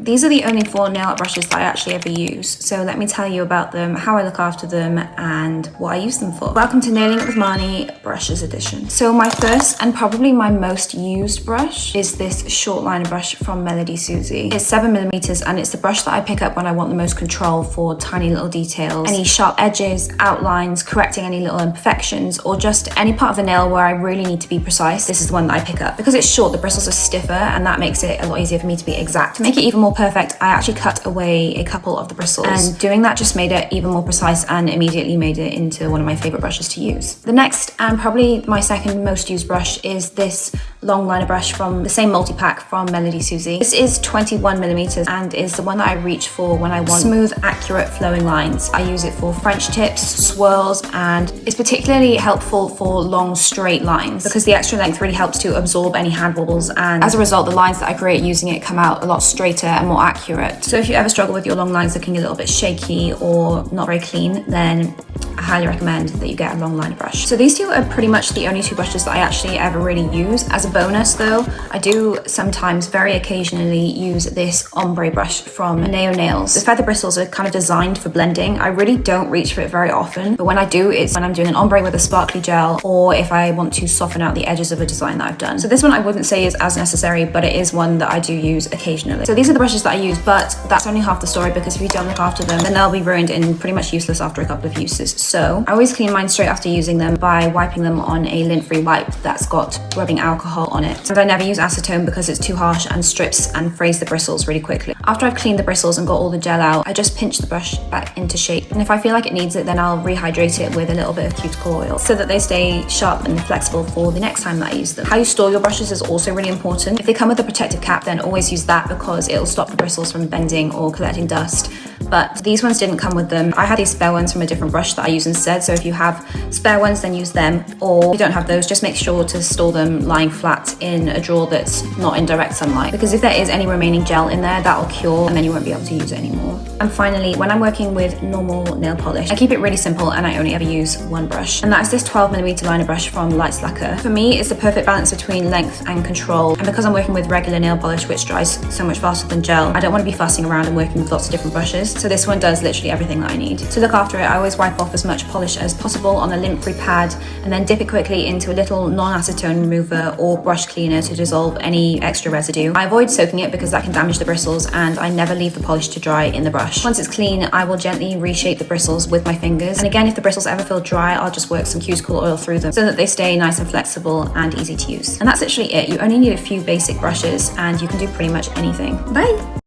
These are the only 4 nail art brushes that I actually ever use. So let me tell you about them, how I look after them, and what I use them for. Welcome to Nailing It with Marnie Brushes Edition. So my first and probably my most used brush is this short liner brush from Melody Susie. It's 7mm and it's the brush that I pick up when I want the most control for tiny little details, any sharp edges, outlines, correcting any little imperfections, or just any part of the nail where I really need to be precise. This is the one that I pick up. Because it's short, the bristles are stiffer, and that makes it a lot easier for me to be exact. To make it even more perfect, I actually cut away a couple of the bristles, and doing that just made it even more precise and immediately made it into one of my favorite brushes to use. The next, and probably my second most used brush, is this long liner brush from the same multi-pack from Melody Susie. This is 21mm and is the one that I reach for when I want smooth, accurate, flowing lines. I use it for French tips, swirls, and it's particularly helpful for long, straight lines because the extra length really helps to absorb any hand wobbles, and as a result, the lines that I create using it come out a lot straighter and more accurate. So if you ever struggle with your long lines looking a little bit shaky or not very clean, then I highly recommend that you get a long liner brush. So these two are pretty much the only two brushes that I actually ever really use. As a bonus though, I do sometimes, very occasionally, use this ombre brush from Nao Nails. The feather bristles are kind of designed for blending. I really don't reach for it very often, but when I do, it's when I'm doing an ombre with a sparkly gel, or if I want to soften out the edges of a design that I've done. So this one I wouldn't say is as necessary, but it is one that I do use occasionally. So these are the brushes that I use, but that's only half the story, because if you don't look after them, then they'll be ruined and pretty much useless after a couple of uses. So I always clean mine straight after using them by wiping them on a lint-free wipe that's got rubbing alcohol on it. And I never use acetone because it's too harsh and strips and frays the bristles really quickly. After I've cleaned the bristles and got all the gel out, I just pinch the brush back into shape. And if I feel like it needs it, then I'll rehydrate it with a little bit of cuticle oil so that they stay sharp and flexible for the next time that I use them. How you store your brushes is also really important. If they come with a protective cap, then always use that because it'll stop the bristles from bending or collecting dust. But these ones didn't come with them. I had these spare ones from a different brush that I use instead. So if you have spare ones, then use them. Or if you don't have those, just make sure to store them lying flat in a drawer that's not in direct sunlight. Because if there is any remaining gel in there, that'll cure and then you won't be able to use it anymore. And finally, when I'm working with normal nail polish, I keep it really simple and I only ever use one brush. And that's this 12mm liner brush from Lights Lacquer. For me, it's the perfect balance between length and control. And because I'm working with regular nail polish, which dries so much faster than gel, I don't want to be fussing around and working with lots of different brushes. So this one does literally everything that I need. To look after it, I always wipe off as much polish as possible on a lint-free pad and then dip it quickly into a little non-acetone remover or brush cleaner to dissolve any extra residue. I avoid soaking it because that can damage the bristles, and I never leave the polish to dry in the brush. Once it's clean, I will gently reshape the bristles with my fingers. And again, if the bristles ever feel dry, I'll just work some cuticle oil through them so that they stay nice and flexible and easy to use. And that's literally it. You only need a few basic brushes and you can do pretty much anything. Bye!